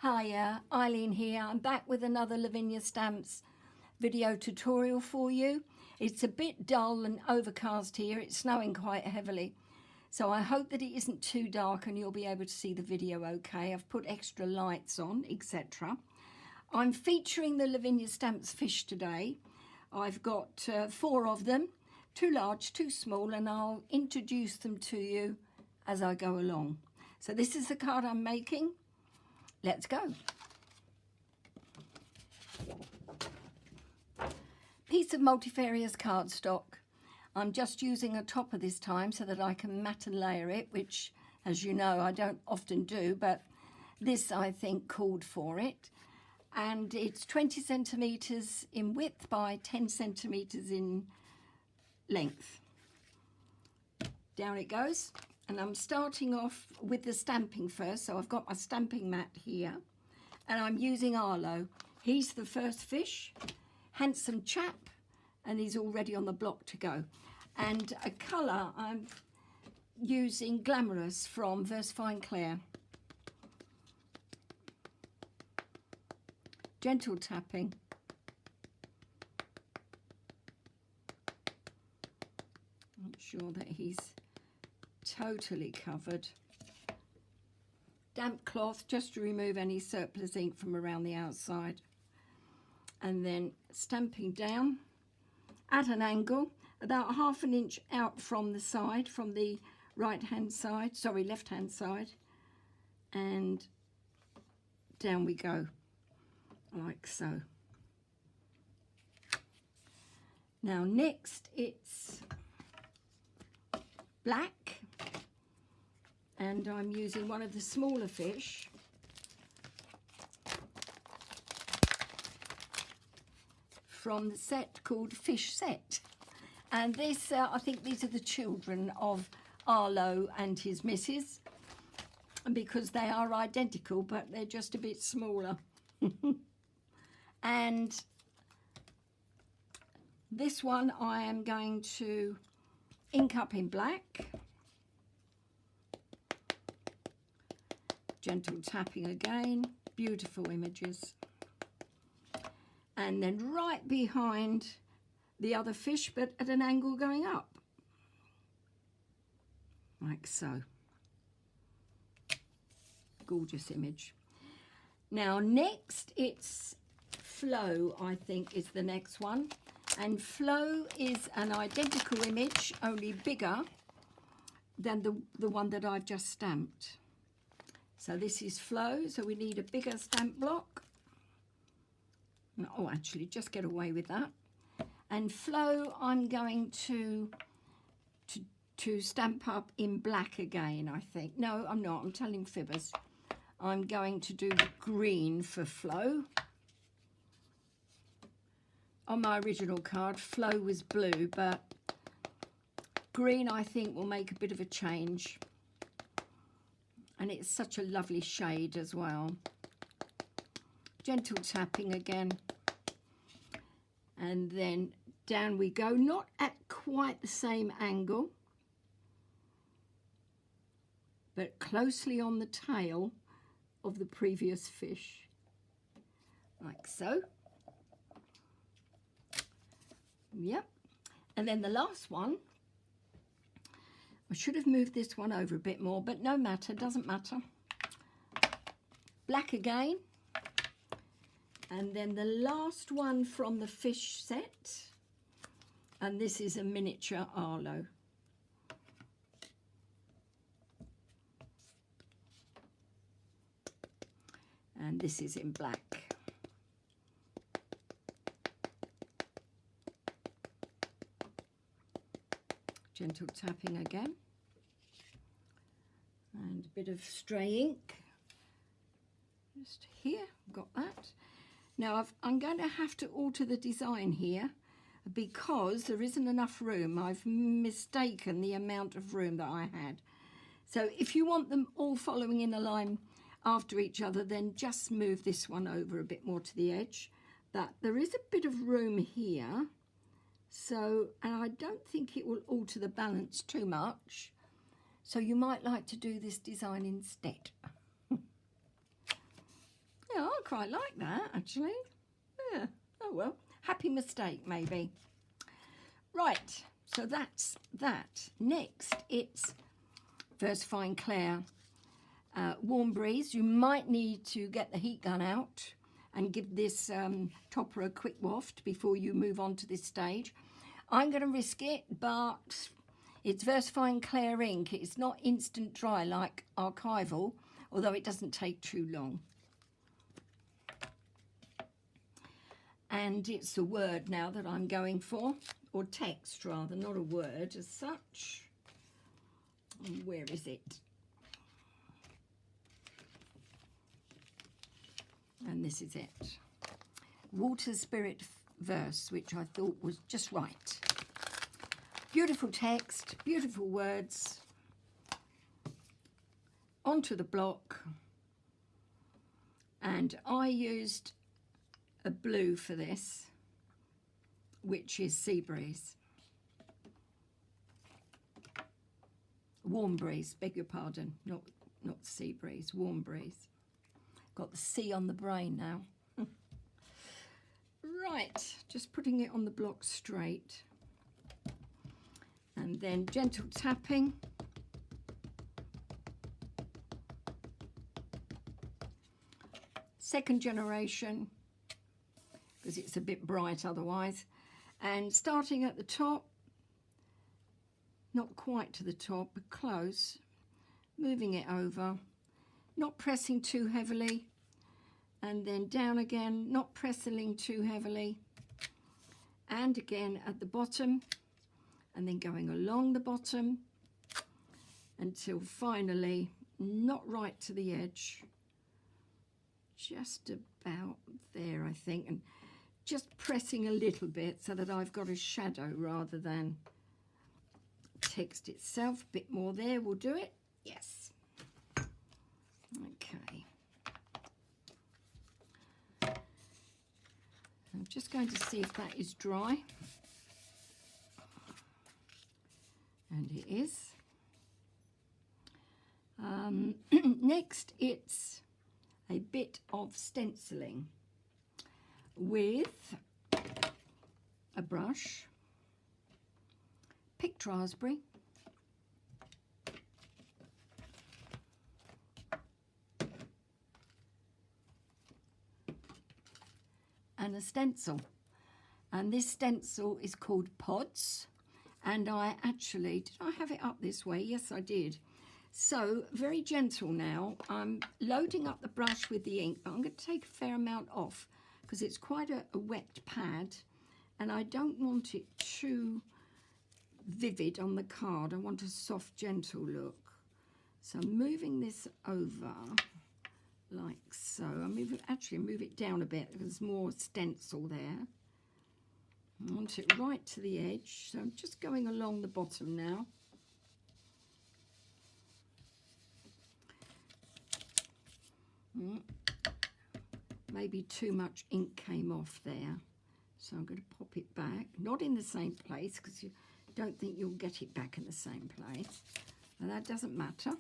Hiya, Eileen here. I'm back with another Lavinia Stamps video tutorial for you. It's a bit dull and overcast here. It's snowing quite heavily. So I hope that it isn't too dark and you'll be able to see the video okay. I've put extra lights on, etc. I'm featuring the Lavinia Stamps fish today. I've got 4 of them, 2 large, 2 small, and I'll introduce them to you as I go along. So this is the card I'm making. Let's go. Piece of multifarious cardstock. I'm just using a topper this time so that I can mat and layer it, which, as you know, I don't often do, but this I think called for it. And it's 20 centimetres in width by 10 centimetres in length. Down it goes. And I'm starting off with the stamping first. So I've got my stamping mat here. And I'm using Arlo. He's the first fish. Handsome chap. And he's already on the block to go. And a colour, I'm using Glamorous from Fine Claire. Gentle tapping. I'm sure that he's totally covered. Damp cloth just to remove any surplus ink from around the outside. And then stamping down at an angle, about ½ an inch out from the side, from the left hand side, and down we go, like so. Now next it's black, and I'm using one of the smaller fish. From the set called Fish Set. And this, I think these are the children of Arlo and his missus, because they are identical, but they're just a bit smaller. And this one I am going to ink up in black. Gentle tapping again, beautiful images. And then right behind the other fish, but at an angle going up, like so. Gorgeous image. Now next it's Flow, I think is the next one. And Flow is an identical image, only bigger than the one that I've just stamped. So this is Flow, so we need a bigger stamp block. Oh, actually, just get away with that. And Flow, I'm going to stamp up in black again, I think. No, I'm not. I'm telling fibbers. I'm going to do green for Flow. On my original card, Flow was blue, but green, I think, will make a bit of a change. And it's such a lovely shade as well. Gentle tapping again. And then down we go, not at quite the same angle, but closely on the tail of the previous fish, like so. Yep. And then the last one, I should have moved this one over a bit more, but no matter, doesn't matter. Black again. And then the last one from the fish set, and this is a miniature Arlo. And this is in black. Gentle tapping again. And a bit of stray ink. Just here, got that. Now I'm going to have to alter the design here because there isn't enough room. I've mistaken the amount of room that I had. So if you want them all following in a line after each other, then just move this one over a bit more to the edge. But there is a bit of room here. So, and I don't think it will alter the balance too much. So you might like to do this design instead. Yeah, I quite like that, actually. Yeah. Oh, well. Happy mistake, maybe. Right. So that's that. Next, it's VersaFine Clair Warm Breeze. You might need to get the heat gun out and give this topper a quick waft before you move on to this stage. I'm going to risk it, but it's VersaFine Clair ink. It's not instant dry like Archival, although it doesn't take too long. And it's a word now that I'm going for, or text rather, not a word as such. Where is it? And this is it. Water Spirit Verse, which I thought was just right. Beautiful text, beautiful words. Onto the block. And I used a blue for this, which is Sea Breeze. Warm Breeze, beg your pardon, not Sea Breeze, Warm Breeze. Got the C on the brain now. Right, just putting it on the block straight. And then gentle tapping. Second generation, because it's a bit bright otherwise. And starting at the top, not quite to the top, but close, moving it over, not pressing too heavily, and then down again, not pressing too heavily, and again at the bottom, and then going along the bottom until finally, not right to the edge, just about there, I think, and just pressing a little bit so that I've got a shadow rather than text itself. A bit more there will do it. Yes. Okay. I'm just going to see if that is dry. And it is. Next, it's a bit of stenciling with a brush, picked raspberry, and a stencil. And this stencil is called Pods. And I actually, did I have it up this way? Yes, I did. So, very gentle now. I'm loading up the brush with the ink, but I'm going to take a fair amount off because it's quite a wet pad and I don't want it too vivid on the card. I want a soft, gentle look. So I'm moving this over like so. I move it down a bit because there's more stencil there. I want it right to the edge. So I'm just going along the bottom now. Maybe too much ink came off there. So I'm going to pop it back. Not in the same place because you don't think you'll get it back in the same place. And that doesn't matter.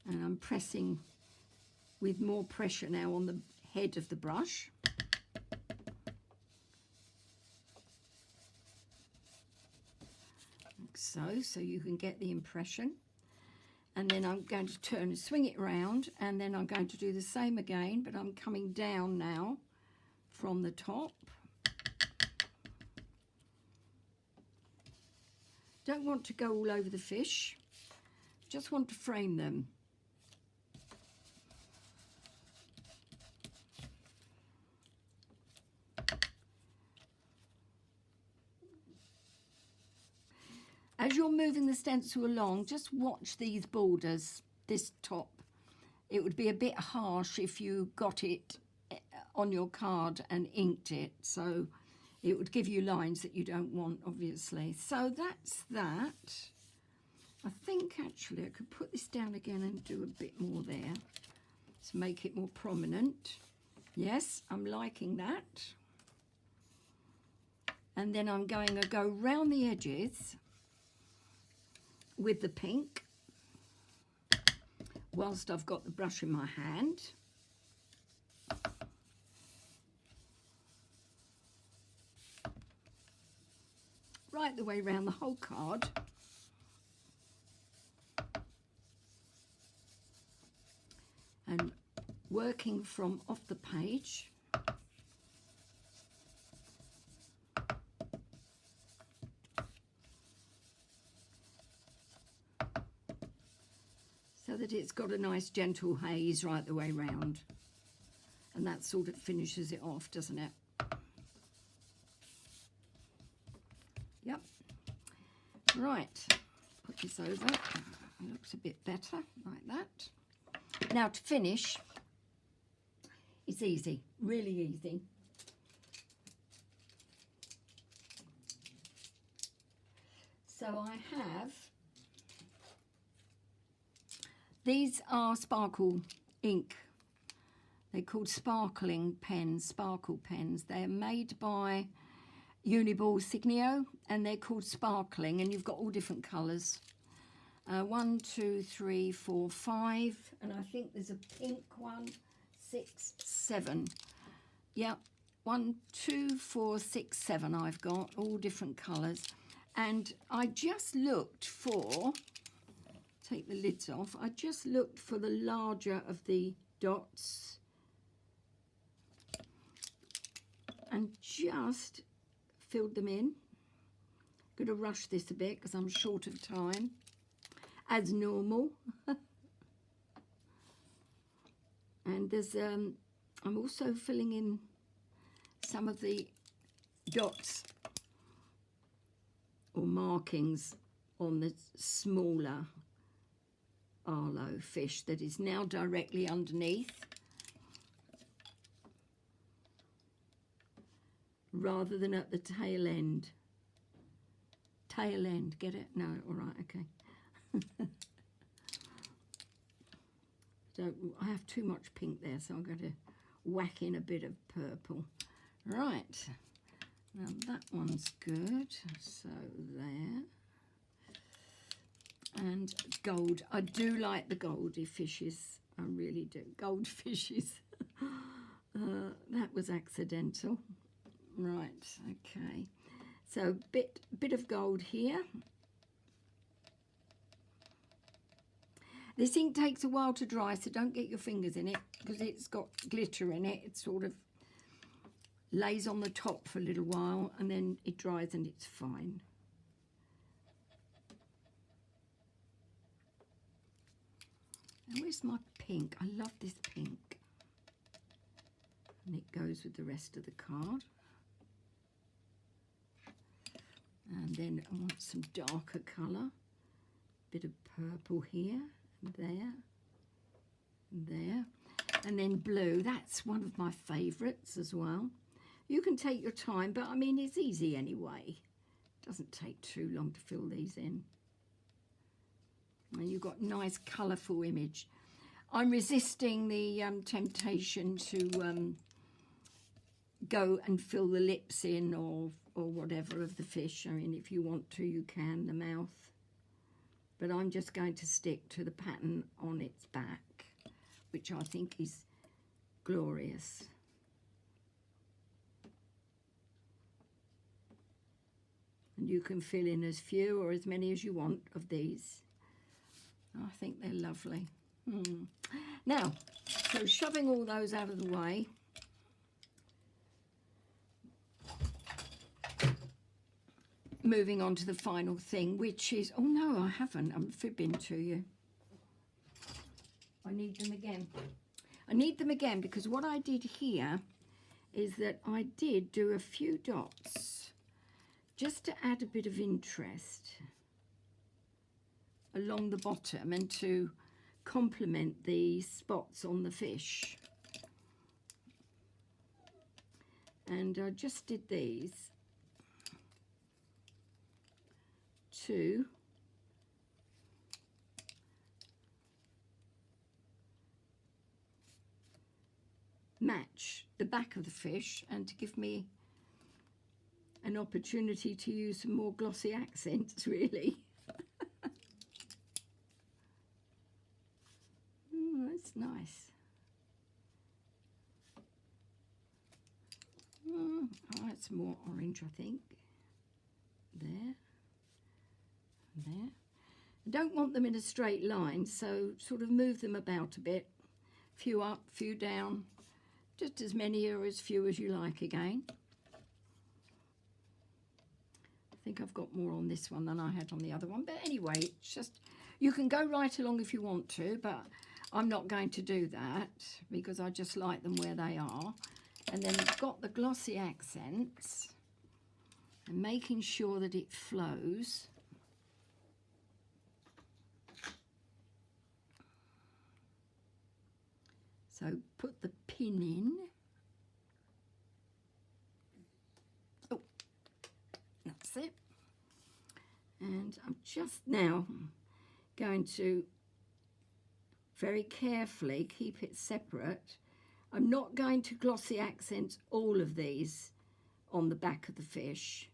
And I'm pressing with more pressure now on the head of the brush. Like so you can get the impression. And then I'm going to swing it around, and then I'm going to do the same again, but I'm coming down now from the top. Don't want to go all over the fish, just want to frame them. As you're moving the stencil along, just watch these borders, this top. It would be a bit harsh if you got it on your card and inked it, so it would give you lines that you don't want, obviously. So that's that. I think actually I could put this down again and do a bit more there to make it more prominent. Yes, I'm liking that. And then I'm going to go round the edges with the pink, whilst I've got the brush in my hand, right the way around the whole card, and working from off the page. So that it's got a nice gentle haze right the way round. And that sort of finishes it off, doesn't it? Yep. Right, put this over. It looks a bit better, like that. Now to finish, it's easy, really easy. So I have, these are sparkle ink. They're called sparkling pens, sparkle pens. They're made by Uniball Signio, and they're called sparkling, and you've got all different colours. 1, 2, 3, 4, 5, and I think there's a pink one, 6, 7. Yeah, 1, 2, 4, 6, 7 I've got, all different colours. And I just looked for, take the lids off, I just looked for the larger of the dots and just filled them in. Going to rush this a bit because I'm short of time, as normal. And there's I'm also filling in some of the dots or markings on the smaller Arlo fish that is now directly underneath, rather than at the tail end. Tail end, get it? No, all right, okay. I have too much pink there, so I'm going to whack in a bit of purple. Right, now that one's good, so there. And gold, I do like the goldy fishes, I really do. Gold fishes, that was accidental. Right, okay, so bit of gold here. This ink takes a while to dry, so don't get your fingers in it because it's got glitter in it. It sort of lays on the top for a little while and then it dries and it's fine. And where's my pink? I love this pink. And it goes with the rest of the card. And then I want some darker colour. Bit of purple here, and there, and there. And then blue, that's one of my favourites as well. You can take your time, but I mean, it's easy anyway. It doesn't take too long to fill these in. And you've got nice colourful image. I'm resisting the temptation to go and fill the lips in or whatever of the fish. I mean, if you want to, you can, the mouth. But I'm just going to stick to the pattern on its back, which I think is glorious. And you can fill in as few or as many as you want of these. I think they're lovely. Now, so shoving all those out of the way, moving on to the final thing, which is, oh no, I haven't, I'm fibbing to you. I need them again. I need them again because what I did here is that I did do a few dots just to add a bit of interest along the bottom and to complement the spots on the fish. And I just did these to match the back of the fish and to give me an opportunity to use some more glossy accents, really. It's nice. Oh, it's more orange, I think. There. There. I don't want them in a straight line, so sort of move them about a bit. Few up, few down. Just as many or as few as you like again. I think I've got more on this one than I had on the other one. But anyway, it's just, you can go right along if you want to, but I'm not going to do that because I just like them where they are. And then I've got the glossy accents and making sure that it flows. So put the pin in. Oh, that's it. And I'm just now going to very carefully keep it separate. I'm not going to glossy accent all of these on the back of the fish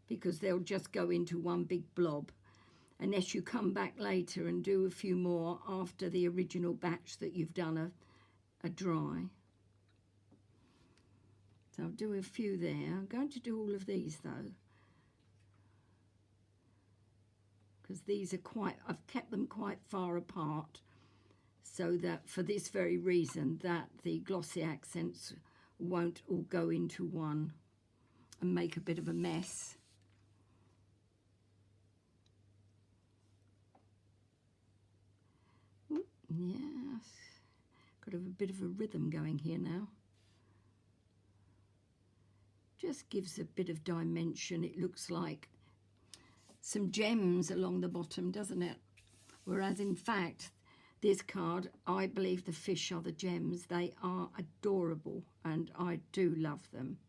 because they'll just go into one big blob unless you come back later and do a few more after the original batch that you've done a dry. So I'll do a few there. I'm going to do all of these though, because these are quite, I've kept them quite far apart so that for this very reason that the glossy accents won't all go into one and make a bit of a mess. Ooh, yes. Got a bit of a rhythm going here now. Just gives a bit of dimension. It looks like some gems along the bottom, doesn't it? Whereas in fact, this card, I believe the fish are the gems. They are adorable and I do love them.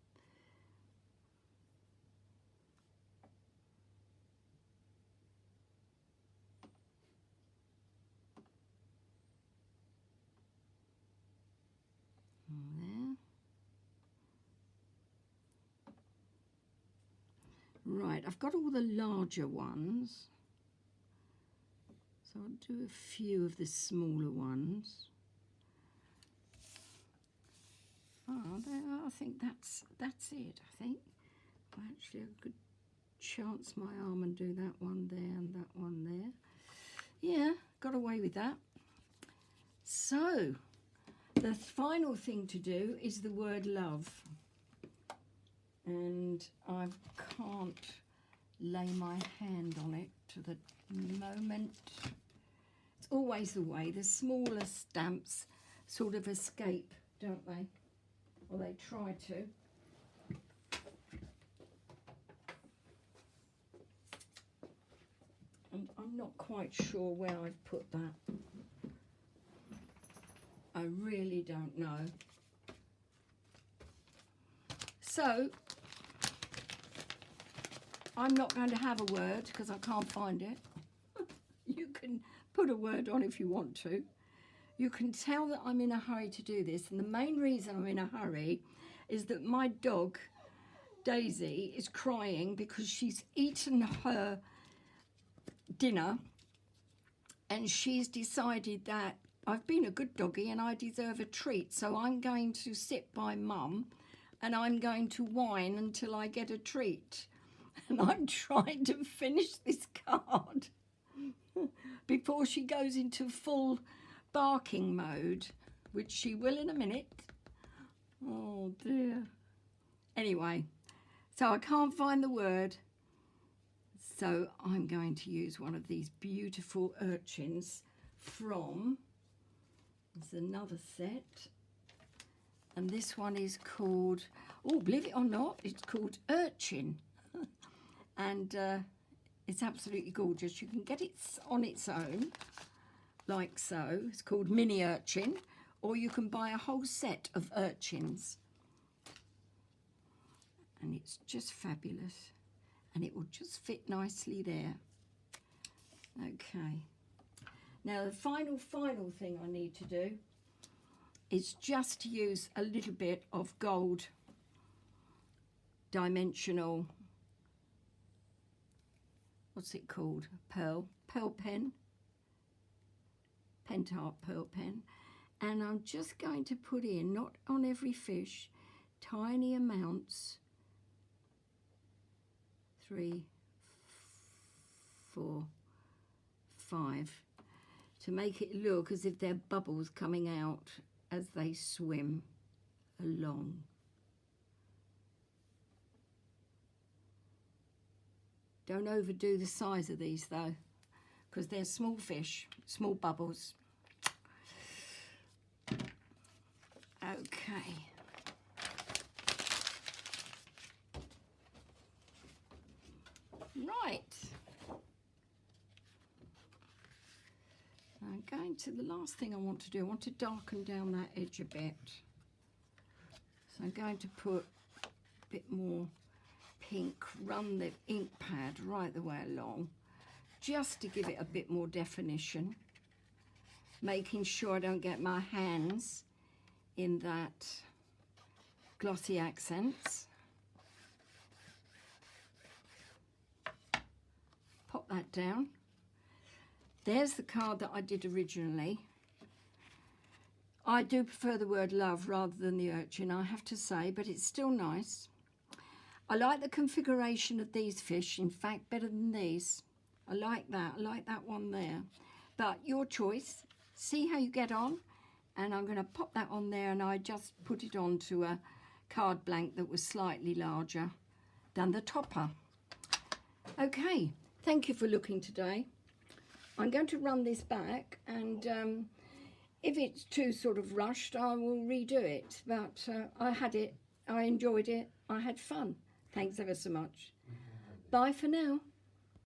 There. Right, I've got all the larger ones. So I'll do a few of the smaller ones. Oh, there, I think that's it, I think. Actually, I could chance my arm and do that one there and that one there. Yeah, got away with that. So, the final thing to do is the word love. And I can't lay my hand on it to the moment. It's always the way. The smaller stamps sort of escape, don't they? Or they try to. And I'm not quite sure where I've put that. I really don't know. So, I'm not going to have a word because I can't find it. You can put a word on if you want to. You can tell that I'm in a hurry to do this, and the main reason I'm in a hurry is that my dog, Daisy, is crying because she's eaten her dinner and she's decided that I've been a good doggy and I deserve a treat, so I'm going to sit by Mum and I'm going to whine until I get a treat. And I'm trying to finish this card before she goes into full barking mode, which she will in a minute. Oh dear. Anyway, so I can't find the word, so I'm going to use one of these beautiful urchins from, there's another set, and this one is called, oh, believe it or not, it's called Urchin. And it's absolutely gorgeous. You can get it on its own, like so. It's called Mini Urchin, or you can buy a whole set of urchins. And it's just fabulous. And it will just fit nicely there. Okay. Now, the final thing I need to do is just to use a little bit of gold dimensional, what's it called? Pearl pen, Pentart pearl pen, And I'm just going to put in, not on every fish, tiny amounts. 3, 4, 5, to make it look as if there are bubbles coming out as they swim along. Don't overdo the size of these though, because they're small fish, small bubbles. Okay. Right. I'm going to, the last thing I want to do, I want to darken down that edge a bit. So I'm going to put a bit more pink, run the ink pad right the way along, just to give it a bit more definition, making sure I don't get my hands in that glossy accents. Pop that down. There's the card that I did originally. I do prefer the word love rather than the urchin, I have to say, but it's still nice. I like the configuration of these fish, in fact, better than these. I like that one there. But your choice, see how you get on. And I'm going to pop that on there, and I just put it onto a card blank that was slightly larger than the topper. Okay, thank you for looking today. I'm going to run this back, and if it's too sort of rushed, I will redo it. But I had it, I enjoyed it, I had fun. Thanks ever so much. Bye for now.